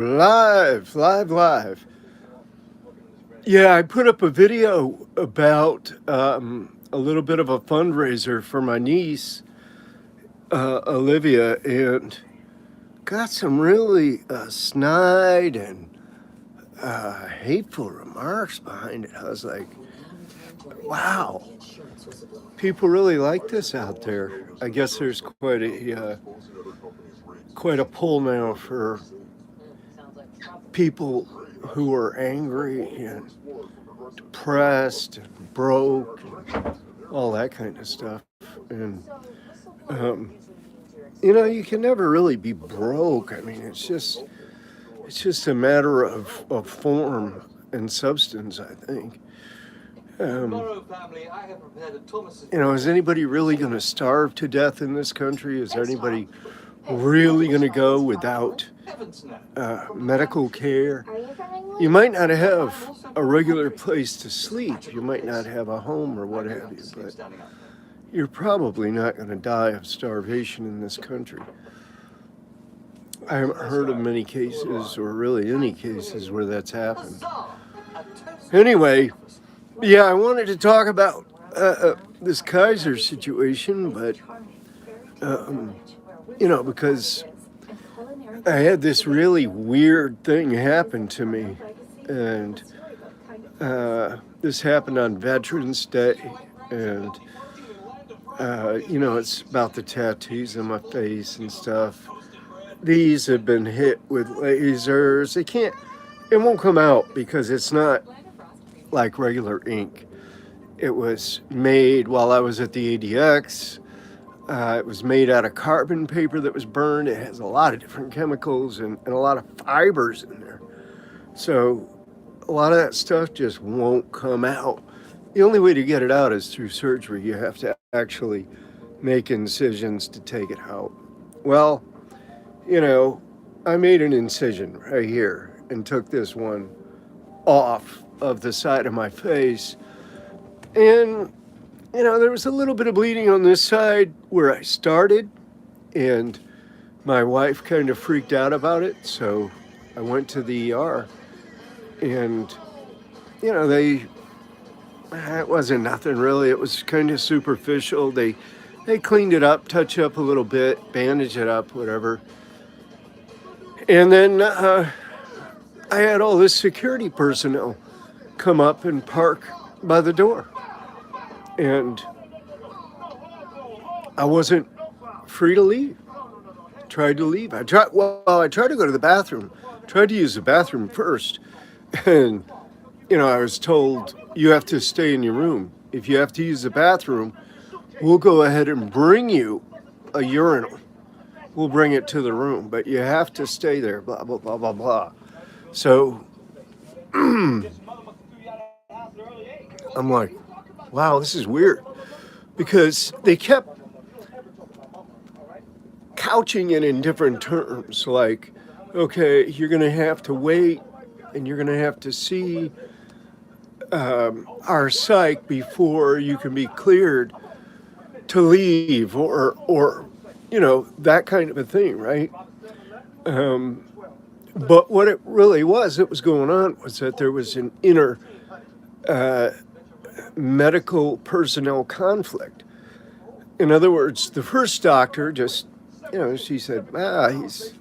Live. Yeah, I put up a video about a little bit of a fundraiser for my niece, Olivia, and got some really snide and hateful remarks behind it. I was like, wow, people really like this out there. I guess there's quite a pull now for people who are angry and depressed and broke and all that kind of stuff. And um, you can never really be broke. I mean, it's just a matter of form and substance, I think. Um, is anybody really going to starve to death in this country? Is anybody really going to go without medical care? You might not have a regular place to sleep. You might not have a home or what have you, but you're probably not going to die of starvation in this country. I haven't heard of many cases, or really any cases, where that's happened. Anyway, yeah, I wanted to talk about this Kaiser situation, but, because I had this really weird thing happen to me. And this happened on Veterans Day. And, it's about the tattoos on my face and stuff. These have been hit with lasers. It won't come out because it's not like regular ink. It was made while I was at the ADX. It was made out of carbon paper that was burned. It has a lot of different chemicals and a lot of fibers in there. So a lot of that stuff just won't come out. The only way to get it out is through surgery. You have to actually make incisions to take it out. Well, I made an incision right here and took this one off of the side of my face. And, there was a little bit of bleeding on this side where I started. And my wife kind of freaked out about it. So I went to the ER. And, it wasn't nothing really. It was kind of superficial. They cleaned it up, touched up a little bit, bandaged it up, whatever. And then I had all this security personnel come up and park by the door. And I wasn't free to leave. Tried to leave. I tried to go to the bathroom. Tried to use the bathroom first. And, I was told, you have to stay in your room. If you have to use the bathroom, we'll go ahead and bring you a urinal. We'll bring it to the room, but you have to stay there, blah, blah, blah, blah, blah. So I'm like, wow, this is weird. Because they kept couching it in different terms, like, okay, you're going to have to wait and you're going to have to see our psych before you can be cleared to leave or that kind of a thing, right? But what it really was that was going on was that there was an inner medical personnel conflict. In other words, the first doctor just, she said, he's,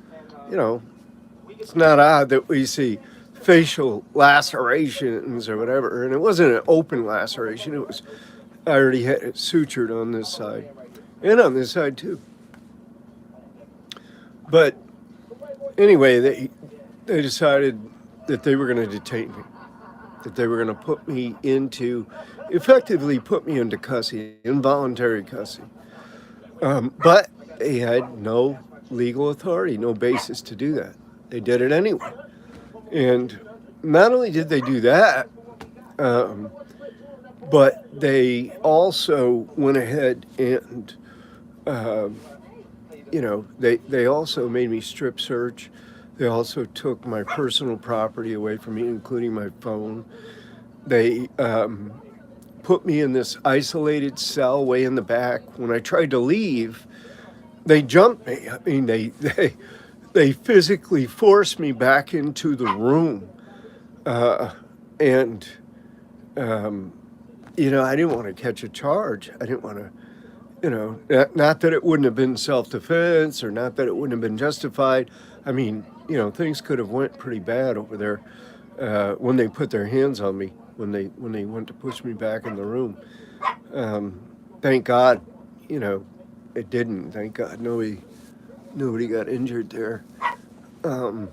it's not odd that we see facial lacerations or whatever. And it wasn't an open laceration. I already had it sutured on this side and on this side too. But anyway, they decided that they were going to detain me, that they were going to effectively put me into custody, involuntary custody. But they had no legal authority, no basis to do that. They did it anyway. And not only did they do that, but they also went ahead and, they also made me strip search. They also took my personal property away from me, including my phone. They put me in this isolated cell way in the back. When I tried to leave, they jumped me. I mean, they they physically forced me back into the room. And, um, I didn't want to catch a charge. I didn't want to, not that it wouldn't have been self-defense or not that it wouldn't have been justified. I mean, things could have went pretty bad over there when they put their hands on me, when they went to push me back in the room. Thank God, it didn't. Thank God nobody got injured there. But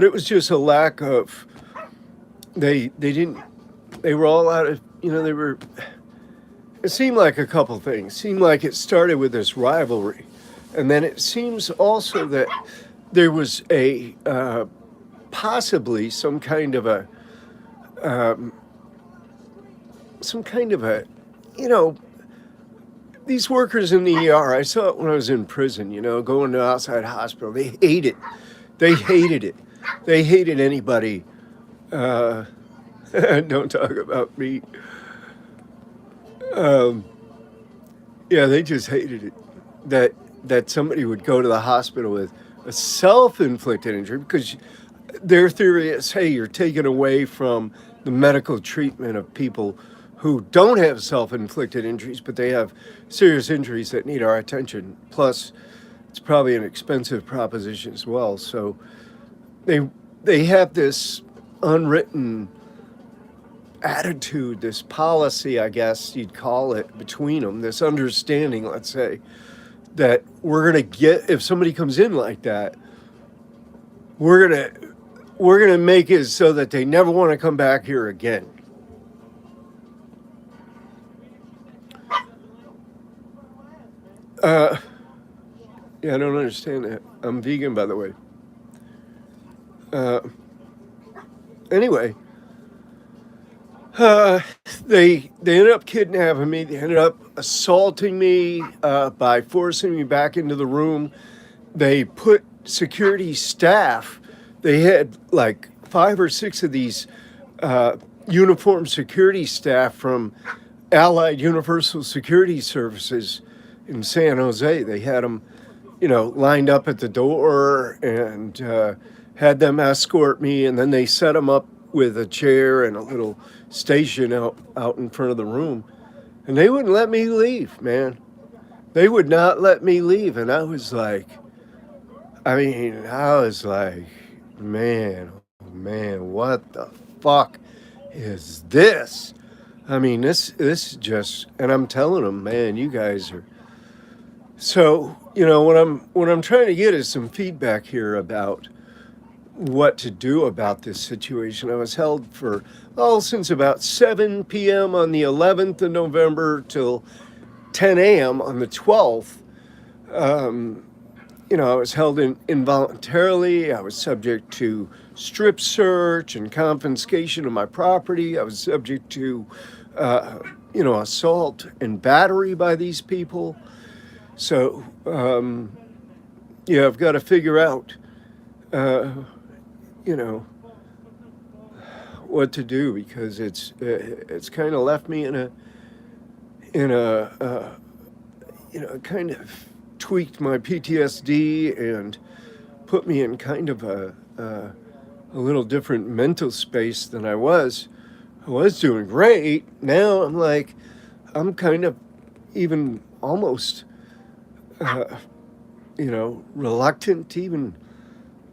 it was just a lack of, they were all out of, it seemed like a couple things. It seemed like it started with this rivalry. And then it seems also that there was possibly some kind of a, these workers in the ER, I saw it when I was in prison, going to outside hospital. They hate it. They hated it. They hated anybody. Don't talk about me. They just hated it. That somebody would go to the hospital with a self-inflicted injury, because their theory is, hey, you're taken away from the medical treatment of people who don't have self-inflicted injuries, but they have serious injuries that need our attention. Plus, it's probably an expensive proposition as well. So they have this unwritten attitude, this policy, I guess you'd call it, between them, this understanding, let's say, that we're going to get, if somebody comes in like that, we're going to make it so that they never want to come back here again. I don't understand that. I'm vegan, by the way. Anyway, they ended up kidnapping me. They ended up assaulting me by forcing me back into the room. They put security staff. They had like 5 or 6 of these uniformed security staff from Allied Universal Security Services in San Jose. They had them, lined up at the door and had them escort me, and then they set them up with a chair and a little station out in front of the room, and they wouldn't let me leave, man. They would not let me leave, and I was like, man, what the fuck is this? I mean, this is just, and I'm telling them, man, you guys are. So, what I'm trying to get is some feedback here about what to do about this situation. I was held for, since about 7 p.m. on the 11th of November till 10 a.m. on the 12th. I was held involuntarily. I was subject to strip search and confiscation of my property. I was subject to, assault and battery by these people. So, I've got to figure out, what to do, because it's kind of left me in a kind of tweaked my PTSD and put me in kind of a little different mental space than I was. I was doing great. Now I'm kind of even almost, reluctant to even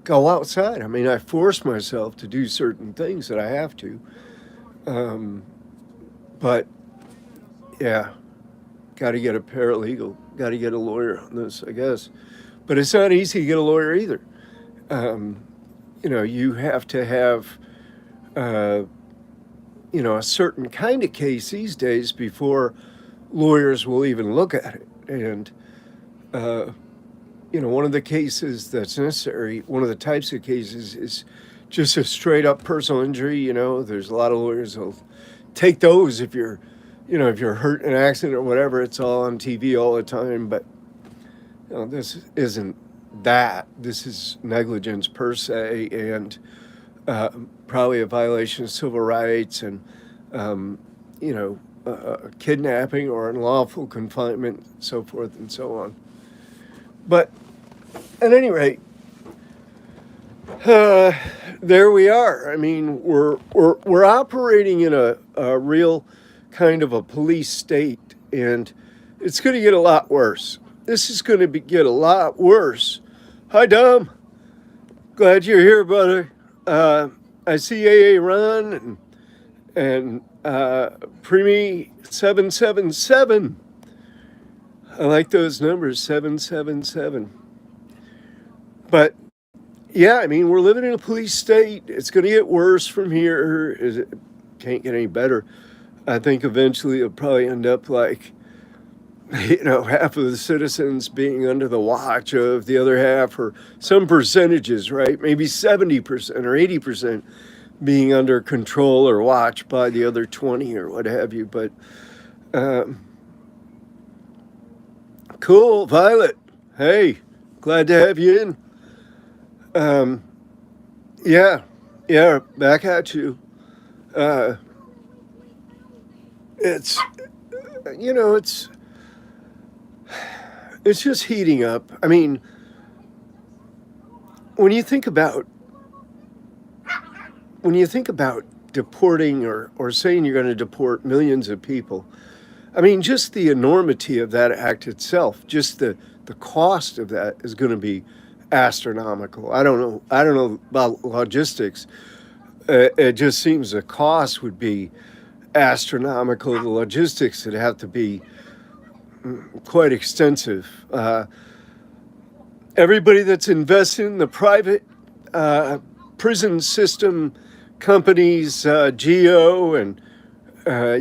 go outside. I mean, I force myself to do certain things that I have to. But yeah, got to get a paralegal, got to get a lawyer on this, I guess. But it's not easy to get a lawyer either. You have to have, a certain kind of case these days before lawyers will even look at it. And, one of the cases that's necessary, one of the types of cases is just a straight up personal injury. There's a lot of lawyers who'll take those if you're hurt in an accident or whatever. It's all on TV all the time. But, this isn't that. This is negligence per se, and probably a violation of civil rights and, kidnapping or unlawful confinement, so forth and so on. But At any rate, uh, there we are. I mean, we're operating in a real kind of a police state, and it's going to get a lot worse. This is going to get a lot worse. Hi, Dom. Glad you're here, brother. I see AA Ron and Premi 777. I like those numbers, 777. But yeah, I mean, we're living in a police state. It's going to get worse from here. It can't get any better. I think eventually it'll probably end up like, half of the citizens being under the watch of the other half, or some percentages, right? Maybe 70% or 80% being under control or watch by the other 20 or what have you. But cool, Violet. Hey, glad to have you in. Yeah, back at you. Uh, it's, you know, it's just heating up. I mean, when you think about deporting or saying you're going to deport millions of people, I mean, just the enormity of that act itself, just the cost of that is going to be astronomical. I don't know about logistics. It just seems the cost would be astronomical. The logistics would have to be quite extensive. Everybody that's invested in the private prison system companies, Geo and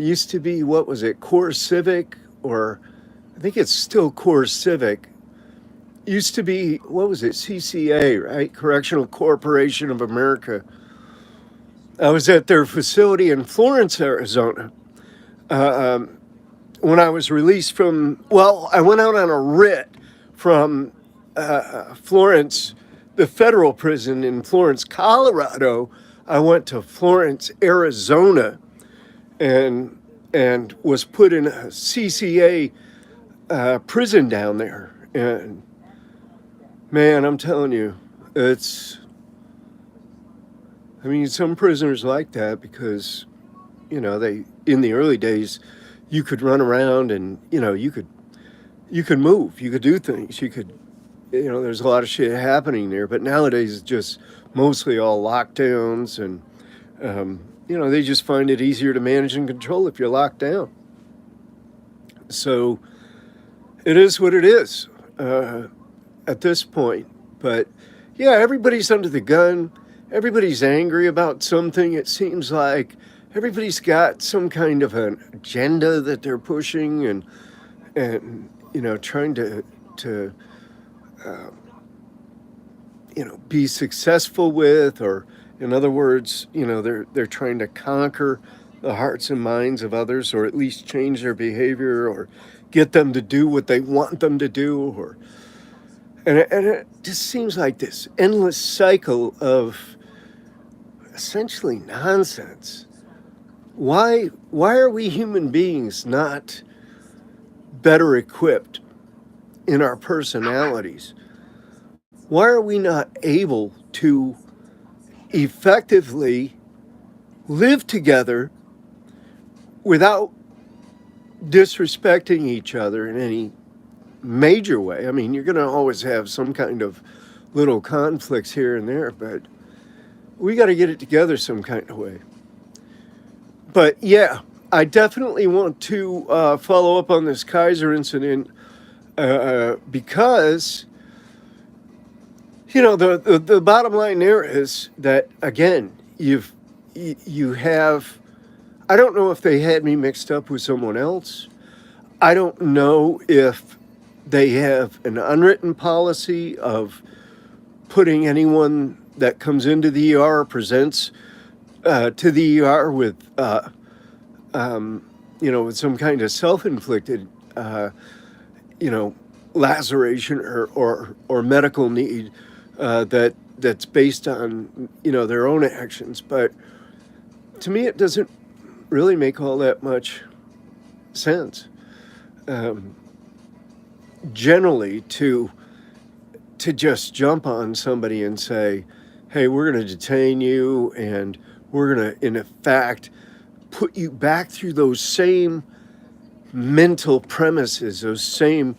used to be, what was it, Core Civic, or I think it's still Core Civic. Used to be, what was it, CCA, right? Correctional Corporation of America. I was at their facility in Florence, Arizona. When I was released from, I went out on a writ from Florence, the federal prison in Florence, Colorado. I went to Florence, Arizona, and was put in a CCA prison down there. And man, I'm telling you, some prisoners like that because, they, in the early days, you could run around and, you could move, you could do things, there's a lot of shit happening there. But nowadays, it's just mostly all lockdowns and, they just find it easier to manage and control if you're locked down. So it is what it is at this point. But yeah, everybody's under the gun. Everybody's angry about something. It seems like everybody's got some kind of an agenda that they're pushing and trying to be successful with, or in other words, they're trying to conquer the hearts and minds of others, or at least change their behavior, or get them to do what they want them to do, and it just seems like this endless cycle of essentially nonsense. Why are we human beings not better equipped in our personalities? Why are we not able to effectively live together without disrespecting each other in any major way? I mean, you're going to always have some kind of little conflicts here and there, but we got to get it together some kind of way. But yeah, I definitely want to follow up on this Kaiser incident because, the bottom line there is that, again, you have, I don't know if they had me mixed up with someone else. I don't know if they have an unwritten policy of putting anyone that comes into the ER or presents to the ER with, with some kind of self-inflicted, laceration or medical need that's based on, their own actions. But to me, it doesn't really make all that much sense. Generally, to to just jump on somebody and say, hey, we're going to detain you and we're going to, in fact, put you back through those same mental premises, those same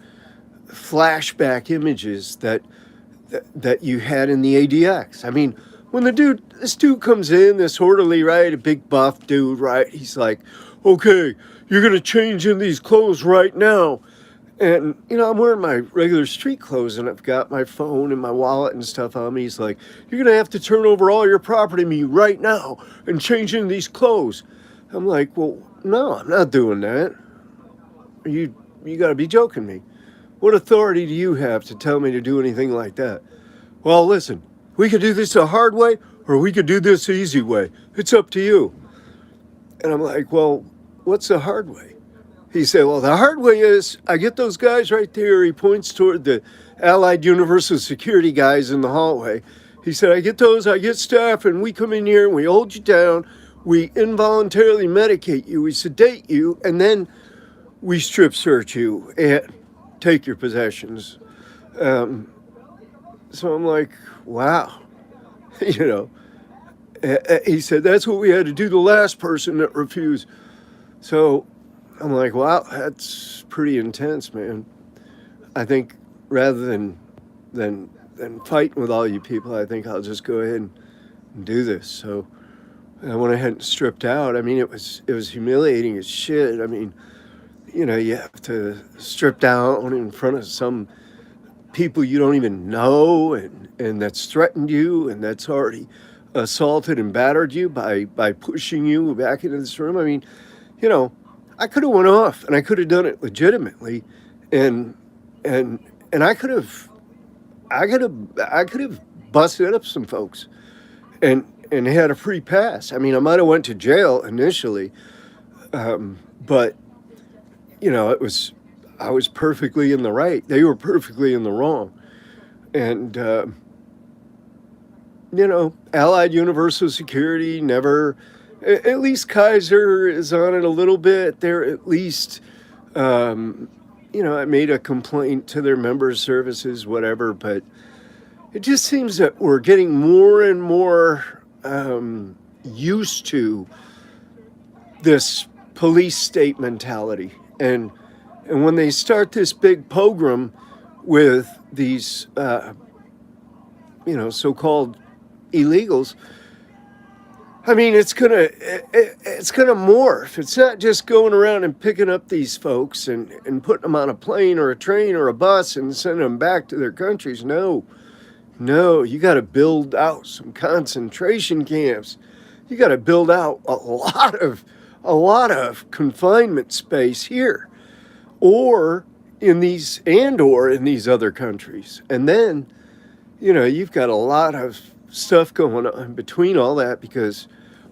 flashback images that you had in the ADX. I mean, when this dude comes in, this orderly, right, a big buff dude, right, he's like, okay, you're going to change in these clothes right now. And, I'm wearing my regular street clothes and I've got my phone and my wallet and stuff on me. He's like, you're going to have to turn over all your property to me right now and change in these clothes. I'm like, well, no, I'm not doing that. You got to be joking me. What authority do you have to tell me to do anything like that? Well, listen, we could do this the hard way or we could do this the easy way. It's up to you. And I'm like, well, what's the hard way? He said, well, the hard way is I get those guys right there. He points toward the Allied Universal Security guys in the hallway. He said, I get staff, and we come in here and we hold you down. We involuntarily medicate you. We sedate you, and then we strip search you and take your possessions. So I'm like, wow. He said, that's what we had to do to the last person that refused. So I'm like, wow, that's pretty intense, man. I think rather than fighting with all you people, I think I'll just go ahead and do this. So I went ahead and stripped out. I mean, it was humiliating as shit. I mean, you have to strip down in front of some people you don't even know and that's threatened you and that's already assaulted and battered you by pushing you back into this room. I mean, I could have went off and I could have done it legitimately and I could have busted up some folks and had a free pass. I mean, I might have went to jail initially, but I was perfectly in the right. They were perfectly in the wrong. And, Allied Universal Security never, at least Kaiser is on it a little bit. They're at least, I made a complaint to their member services, whatever, but it just seems that we're getting more and more used to this police state mentality. And when they start this big pogrom with these, so-called illegals, I mean, it's gonna morph. It's not just going around and picking up these folks and putting them on a plane or a train or a bus and sending them back to their countries. No, you got to build out some concentration camps. You got to build out a lot of confinement space here, or in these other countries. And then, you've got a lot of stuff going on between all that, because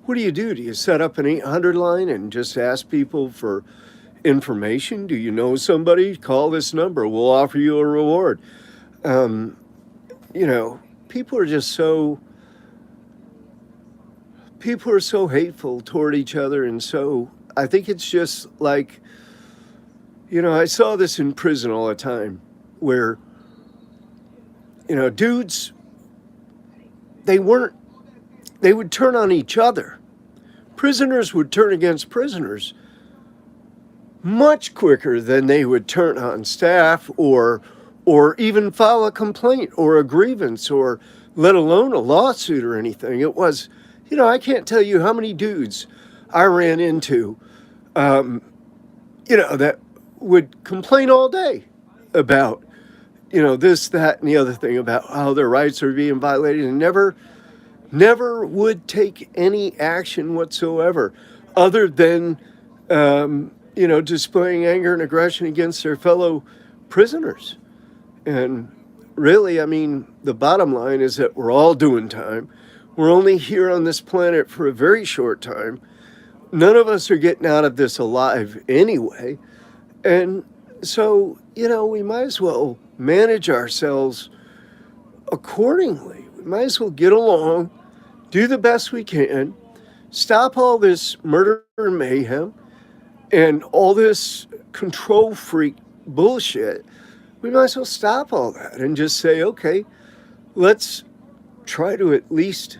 what do? Do you set up an 800 line and just ask people for information? Do you know somebody? Call this number. We'll offer you a reward. People are so hateful toward each other. And so I think it's just like, I saw this in prison all the time where, dudes, they would turn on each other. Prisoners would turn against prisoners much quicker than they would turn on staff or even file a complaint or a grievance, or let alone a lawsuit or anything. It was, I can't tell you how many dudes I ran into, that would complain all day about, this, that, and the other thing, about how their rights are being violated, and never would take any action whatsoever other than, displaying anger and aggression against their fellow prisoners. And really, I mean, the bottom line is that we're all doing time. We're only here on this planet for a very short time. None of us are getting out of this alive anyway. And so, we might as well manage ourselves accordingly. We might as well get along, do the best we can, stop all this murder and mayhem and all this control freak bullshit. we might as well stop all that and just say, okay, let's try to at least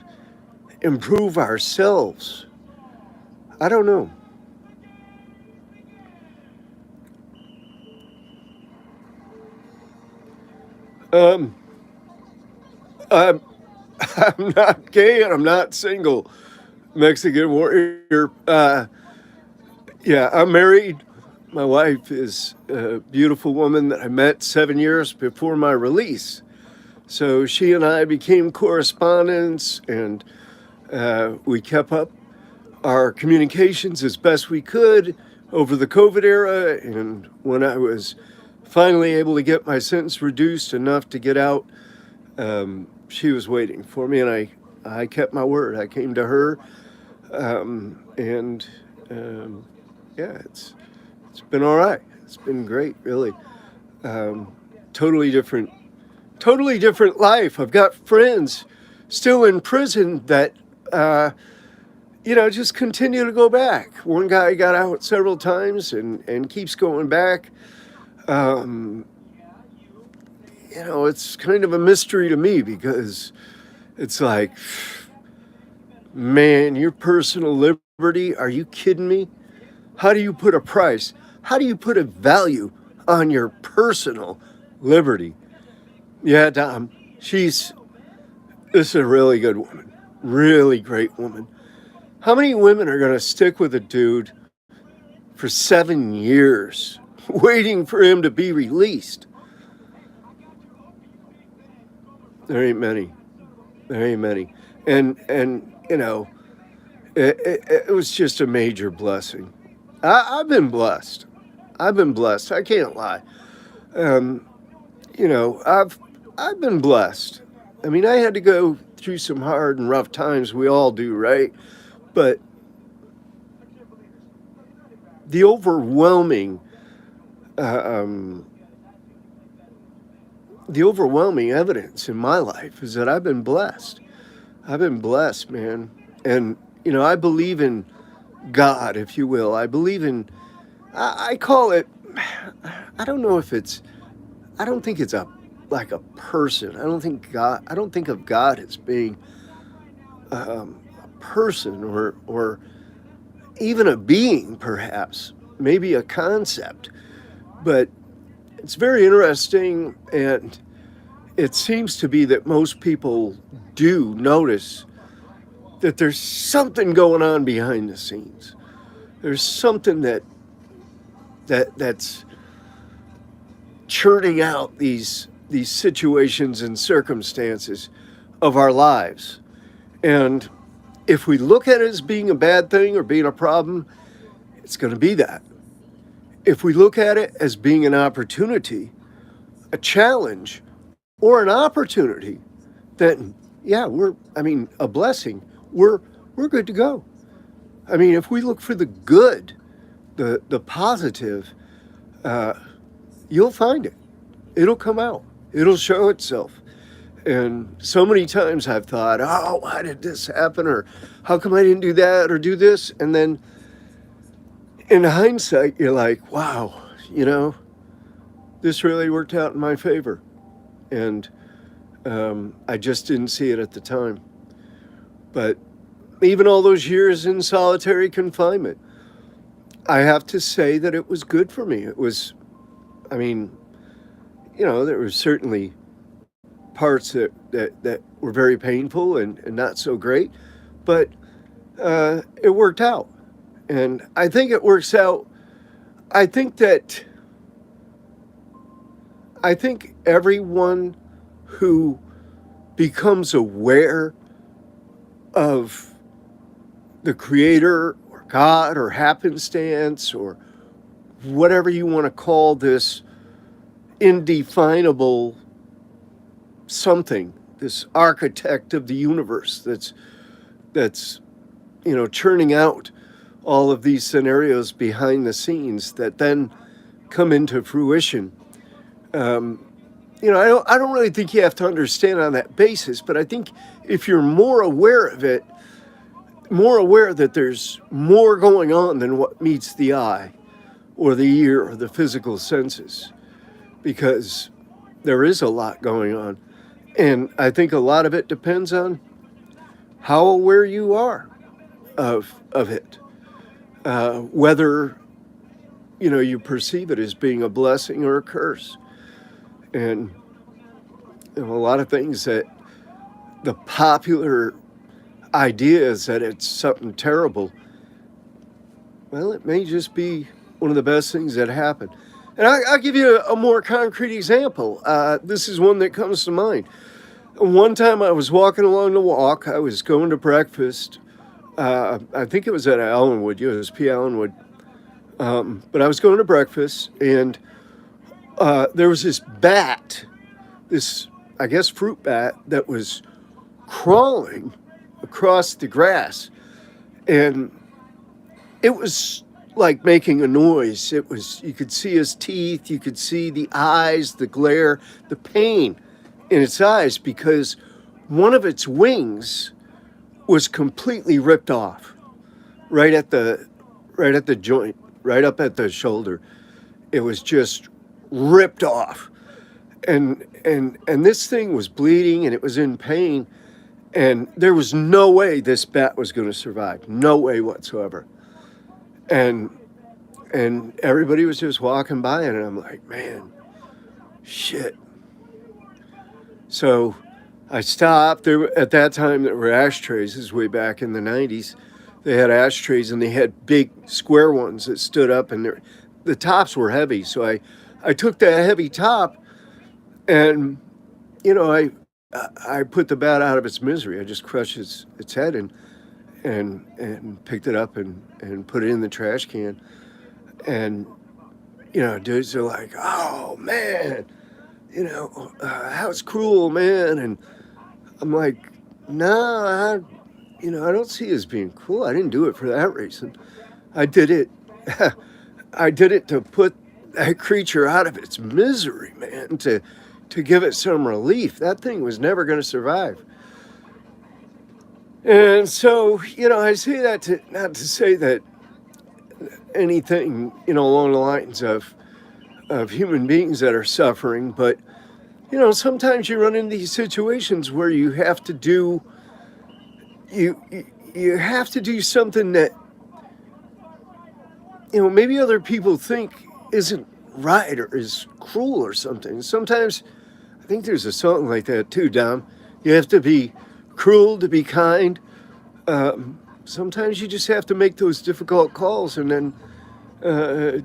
improve ourselves. I don't know. Um, I'm, I'm not gay and I'm not single. Mexican warrior. Yeah, I'm married. My wife is a beautiful woman that I met 7 years before my release. So she and I became correspondents, and we kept up our communications as best we could over the COVID era. And when I was finally able to get my sentence reduced enough to get out, she was waiting for me, and I kept my word. I came to her, and yeah, it's been all right. It's been great, really. Um, totally different, totally different life. I've got friends still in prison that just continue to go back. One guy got out several times and keeps going back. Um, it's kind of a mystery to me because it's like, man, your personal liberty, are you kidding me? How do you put a price? How do you put a value on your personal liberty? Yeah, Dom, this is a really good woman, really great woman. How many women are going to stick with a dude for 7 years waiting for him to be released? There ain't many. There ain't many. And it was just a major blessing. I've been blessed. I've been blessed. I can't lie. Um, I've been blessed. I mean, I had to go through some hard and rough times. We all do, right? But the overwhelming, um, the overwhelming evidence in my life is that I've been blessed. I've been blessed, man. And I believe in God, if you will. I believe in. I call it. I don't know if it's. I don't think it's like a person. I don't think of God as being a person or even a being, perhaps, maybe a concept. But it's very interesting, and it seems to be that most people do notice that there's something going on behind the scenes. There's something that's churning out these situations and circumstances of our lives. And if we look at it as being a bad thing or being a problem, it's going to be that. If we look at it as being an opportunity, a challenge, or an opportunity, then yeah, a blessing. We're good to go. I mean, if we look for the good, the positive, you'll find it. It'll come out. It'll show itself. And so many times I've thought, oh, why did this happen? Or how come I didn't do that or do this? And then in hindsight, you're like, wow, this really worked out in my favor. And I just didn't see it at the time. But even all those years in solitary confinement, I have to say that it was good for me. It was, I mean, there were certainly parts that were very painful and not so great, but it worked out. And I think it works out. I think everyone who becomes aware of the Creator or God or happenstance or whatever you want to call this indefinable something, this architect of the universe that's churning out all of these scenarios behind the scenes that then come into fruition. I don't really think you have to understand on that basis, but I think if you're more aware of it, more aware that there's more going on than what meets the eye or the ear or the physical senses, because There is a lot going on. And I think a lot of it depends on how aware you are of it. Whether you perceive it as being a blessing or a curse. And a lot of things that the popular idea is that it's something terrible. Well, it may just be one of the best things that happened. And I'll give you a more concrete example. This is one that comes to mind. One time I was walking along the walk. I was going to breakfast. I think it was at Allenwood, USP Allenwood. But I was going to breakfast, and there was this bat, this, I guess, fruit bat that was crawling across the grass. And it was like making a noise. You could see his teeth, you could see the eyes, the glare, the pain in its eyes, because one of its wings was completely ripped off right at the joint, right up at the shoulder. It was just ripped off. And this thing was bleeding and it was in pain, and there was no way this bat was going to survive. No way whatsoever. And everybody was just walking by it, and I'm like, man, shit. So I stopped. At that time, there were ashtrays. This is way back in the 90s. They had ashtrays, and they had big square ones that stood up, and the tops were heavy. So I took that heavy top, and I put the bat out of its misery. I just crushed its head and picked it up and put it in the trash can. And dudes are like, oh man, that was cruel, man. And I'm like, no, I don't see it as being cruel. I didn't do it for that reason. I did it I did it to put that creature out of its misery, man, to give it some relief. That thing was never going to survive. And so, I say that not to say that anything, along the lines of human beings that are suffering, but, sometimes you run into these situations where you have to do something that, maybe other people think isn't right or is cruel or something. Sometimes I think there's a song like that too, Dom. You have to be cruel to be kind. Sometimes you just have to make those difficult calls and then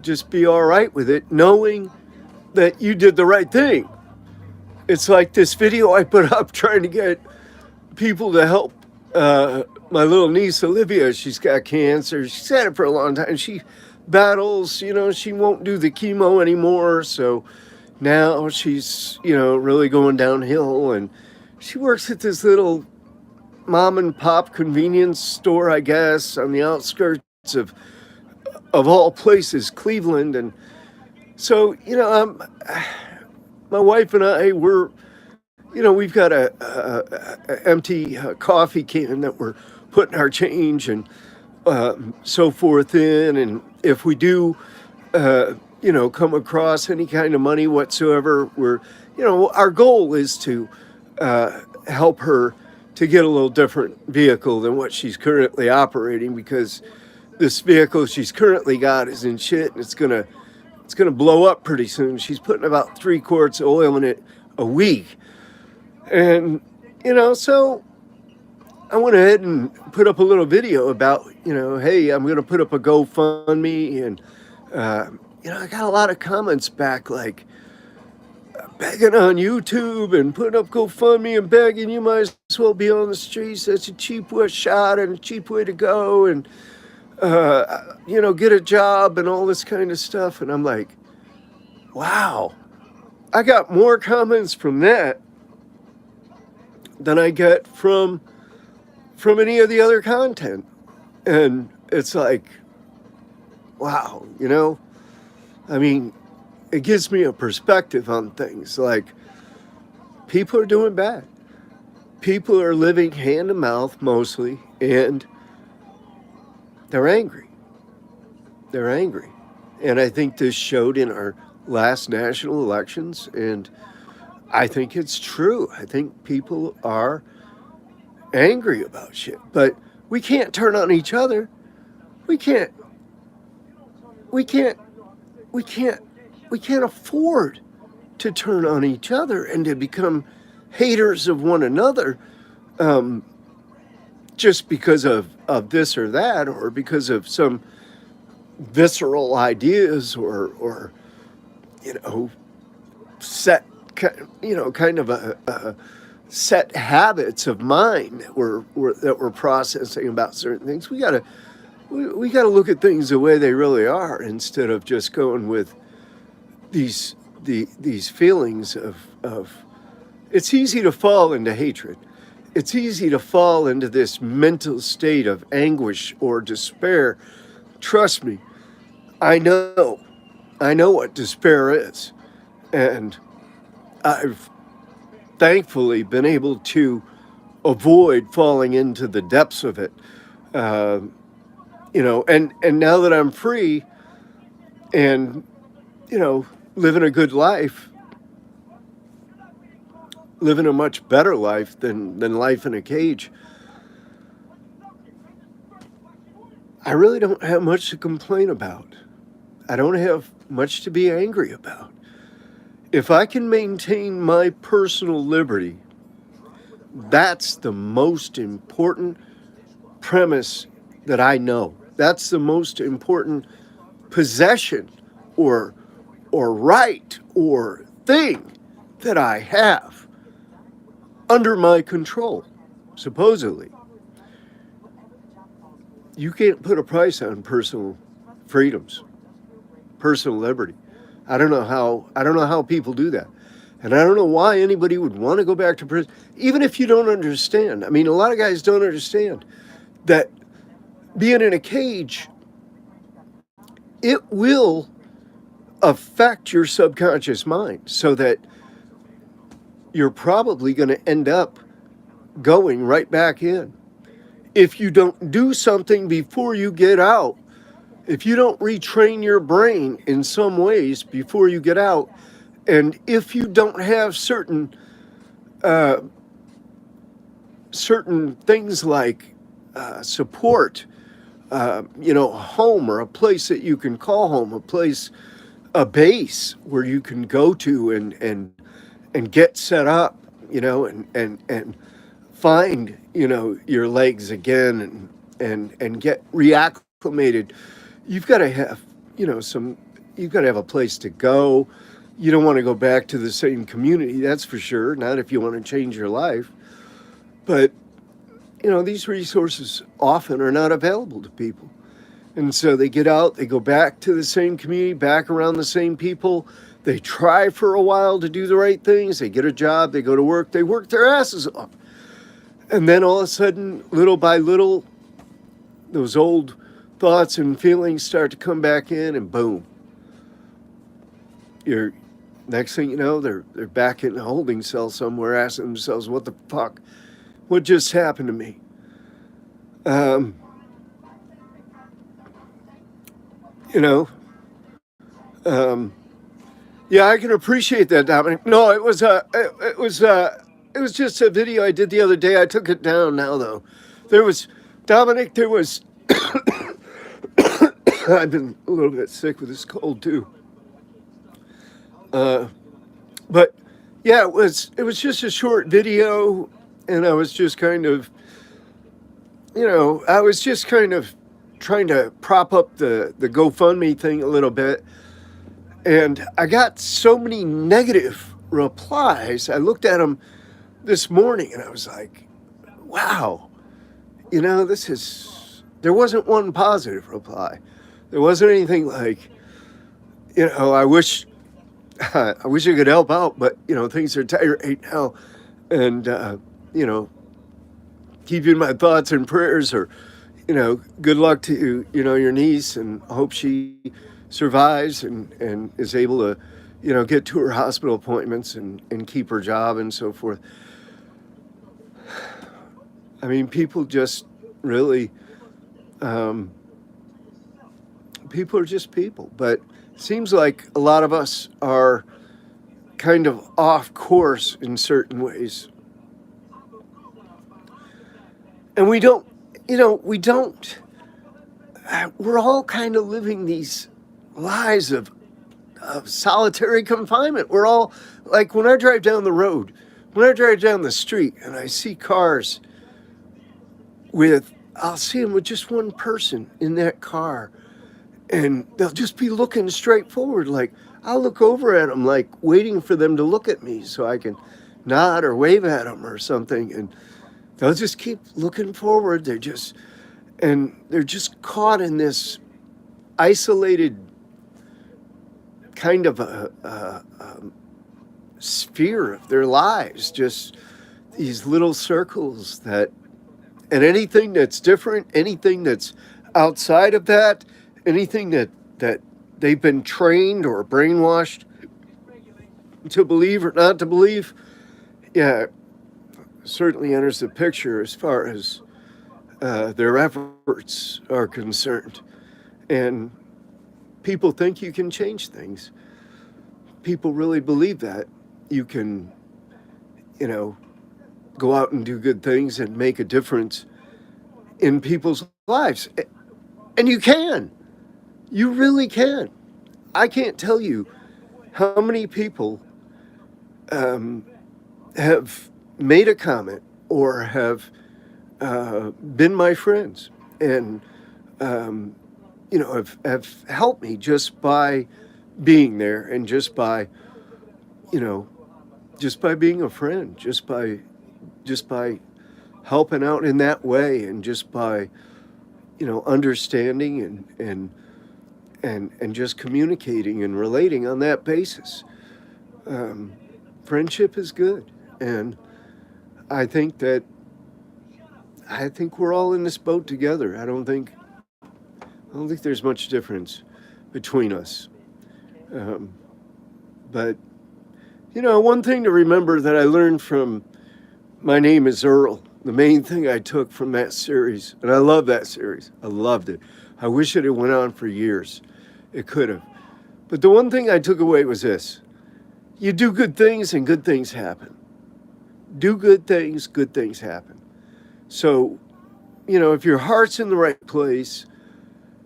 just be all right with it, knowing that you did the right thing. It's like this video I put up trying to get people to help my little niece Olivia. She's got cancer. She's had it for a long time. She battles, she won't do the chemo anymore. So now she's, really going downhill. And she works at this little mom and pop convenience store, I guess, on the outskirts of all places, Cleveland. And so, my wife and I we've got a empty coffee can that we're putting our change and so forth in. And if we do, come across any kind of money whatsoever, our goal is to help her to get a little different vehicle than what she's currently operating, because this vehicle she's currently got is in shit, and it's gonna blow up pretty soon. She's putting about 3 quarts of oil in it a week. And, so I went ahead and put up a little video about, hey, I'm going to put up a GoFundMe. And, I got a lot of comments back, like, begging on YouTube and putting up GoFundMe and begging, you might as well be on the streets. That's a cheap shot and a cheap way to go. And, get a job and all this kind of stuff. And I'm like, wow, I got more comments from that than I get from any of the other content. And it's like, wow, I mean, it gives me a perspective on things. Like, people are doing bad. People are living hand to mouth mostly, and they're angry. They're angry. And I think this showed in our last national elections. And I think it's true. I think people are angry about shit, but we can't turn on each other. We can't, we can't, we can't, we can't afford to turn on each other and to become haters of one another, um, just because of this or that, or because of some visceral ideas, or you know, set, kind of a set habits of mind that we're processing about certain things. We got to look at things the way they really are, instead of just going with these these feelings of it's easy to fall into hatred. It's easy to fall into this mental state of anguish or despair. Trust me, I know. I know what despair is. And I've thankfully been able to avoid falling into the depths of it. Uh, and now that I'm free and, living a good life, living a much better life than life in a cage, I really don't have much to complain about. I don't have much to be angry about. If I can maintain my personal liberty, that's the most important premise that I know. That's the most important possession or right or thing that I have under my control, supposedly. You can't put a price on personal freedoms, personal liberty. I don't know how people do that. And I don't know why anybody would want to go back to prison, even if you don't understand. I mean, a lot of guys don't understand that being in a cage, it will affect your subconscious mind, so that you're probably going to end up going right back in. If you don't do something before you get out, if you don't retrain your brain in some ways before you get out, and if you don't have uh, certain things like support, a home, or a place that you can call home, a base where you can go to and get set up, and find, your legs again, and get reacclimated. You've got to have, you've got to have a place to go. You don't want to go back to the same community, that's for sure. Not if you want to change your life. But, these resources often are not available to people. And so they get out, they go back to the same community, back around the same people. They try for a while to do the right things. They get a job, they go to work, they work their asses off. And then all of a sudden, little by little, those old thoughts and feelings start to come back in, and boom. You're Next thing you know, they're back in a holding cell somewhere, asking themselves, what the fuck? What just happened to me? Um, you know, um, yeah, I can appreciate that, Dominic. No, it was just a video I did the other day. I took it down now, though. There was, Dominic, there was, I've been a little bit sick with this cold too. Uh, but yeah, it was just a short video, and I was just kind of, I was just kind of trying to prop up the GoFundMe thing a little bit, and I got so many negative replies. I looked at them this morning, and I was like, wow, there wasn't one positive reply. There wasn't anything like, I wish I wish I could help out, but things are tight right now, and you know, keep you in my thoughts and prayers, or good luck to your niece, and hope she survives and is able to get to her hospital appointments and keep her job and so forth. I mean, people just really, um, people are just people, but it seems like a lot of us are kind of off course in certain ways. And we don't, we don't, we're all kind of living these lives of solitary confinement. We're all, like, when I drive down the road, when I drive down the street and I see cars I'll see them with just one person in that car, and they'll just be looking straight forward. Like, I'll look over at them, like waiting for them to look at me so I can nod or wave at them or something. And they'll just keep looking forward. They're just caught in this isolated kind of a sphere of their lives, just these little circles and anything that's different, anything that's outside of that, anything that they've been trained or brainwashed to believe or not to believe, yeah, certainly enters the picture as far as their efforts are concerned. And people think you can change things. People really believe that you can, go out and do good things and make a difference in people's lives. And you can. You really can. I can't tell you how many people have made a comment or have been my friends and, have helped me just by being there and just by being a friend, just by helping out in that way, and just by understanding and just communicating and relating on that basis. Friendship is good, and I think we're all in this boat together. I don't think there's much difference between us. But one thing to remember that I learned from My Name is Earl, the main thing I took from that series, and I love that series. I loved it. I wish it had went on for years. It could have. But the one thing I took away was this. You do good things and good things happen. Do good things happen. So, if your heart's in the right place,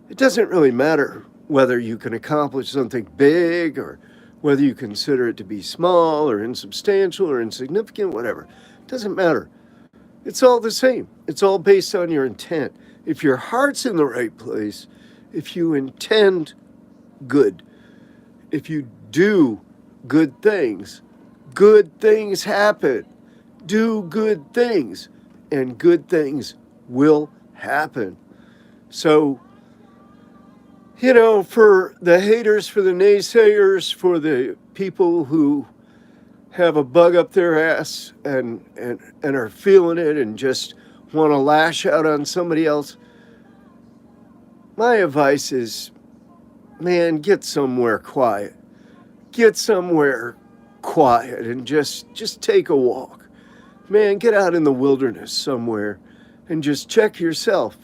it doesn't really matter whether you can accomplish something big or whether you consider it to be small or insubstantial or insignificant, whatever. It doesn't matter. It's all the same. It's all based on your intent. If your heart's in the right place, if you intend good, if you do good things happen. Do good things, and good things will happen. So, for the haters, for the naysayers, for the people who have a bug up their ass and are feeling it and just want to lash out on somebody else, my advice is, man, get somewhere quiet. Get somewhere quiet and just take a walk. Man, get out in the wilderness somewhere and just check yourself.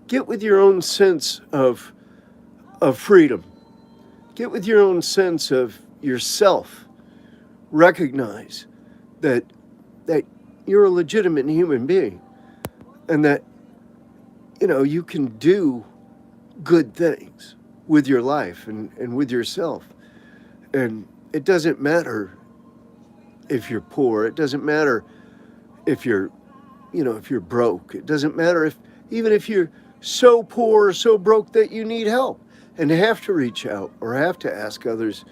Get with your own sense of freedom. Get with your own sense of yourself. Recognize that you're a legitimate human being, and that you can do good things with your life and with yourself. And it doesn't matter if you're poor. It doesn't matter if you're broke. It doesn't matter even if you're so poor or so broke that you need help and have to reach out or have to ask others.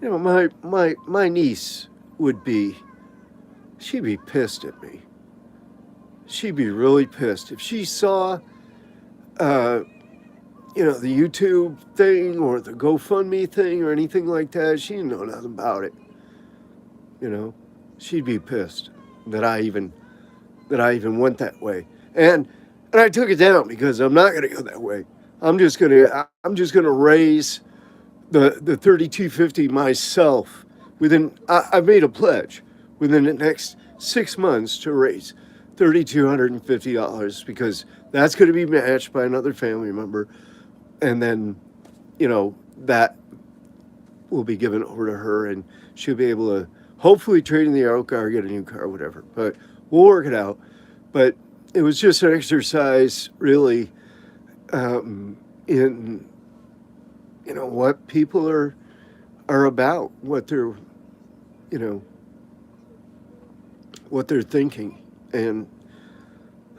My niece she'd be pissed at me. She'd be really pissed if she saw, the YouTube thing or the GoFundMe thing or anything like that. She didn't know nothing about it. She'd be pissed that I even went that way. And I took it down because I'm not going to go that way. I'm just going to raise the 3250 myself I've made a pledge within the next 6 months to raise $3,250 because that's going to be matched by another family member. And then, that will be given over to her, and she'll be able to hopefully trade in the old car, get a new car, whatever. But we'll work it out. But it was just an exercise, really, in what people are about, what they're you know what they're thinking, and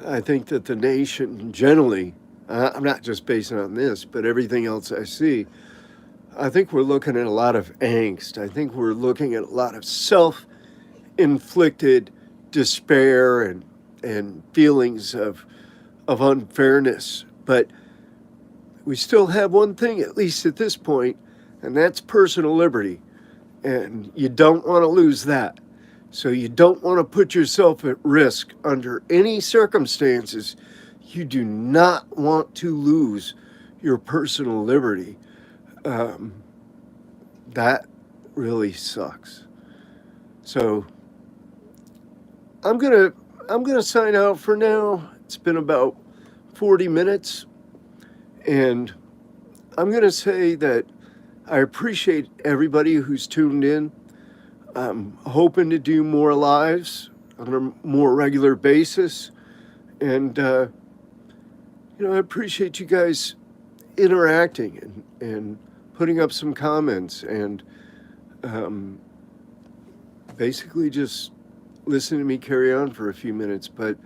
I think that the nation generally, I'm not just basing on this, but everything else I see, I think we're looking at a lot of angst. I think we're looking at a lot of self-inflicted despair and feelings of unfairness. But we still have one thing, at least at this point, and that's personal liberty. And you don't want to lose that. So you don't want to put yourself at risk under any circumstances. You do not want to lose your personal liberty. That really sucks. So I'm gonna sign out for now. It's been about 40 minutes, and I'm gonna say that I appreciate everybody who's tuned in. I'm hoping to do more lives on a more regular basis, and I appreciate you guys interacting and putting up some comments and basically just listening to me carry on for a few minutes. But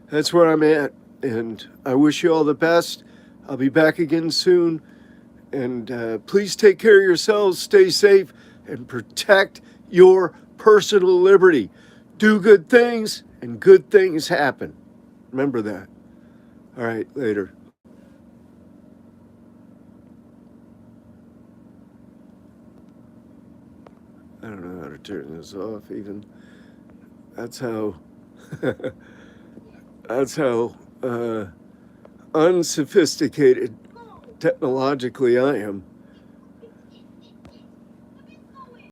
that's where I'm at, and I wish you all the best. I'll be back again soon, and please take care of yourselves, stay safe, and protect your personal liberty. Do good things, and good things happen. Remember that. All right, later. I don't know how to turn this off even. That's how that's how unsophisticated technologically I am.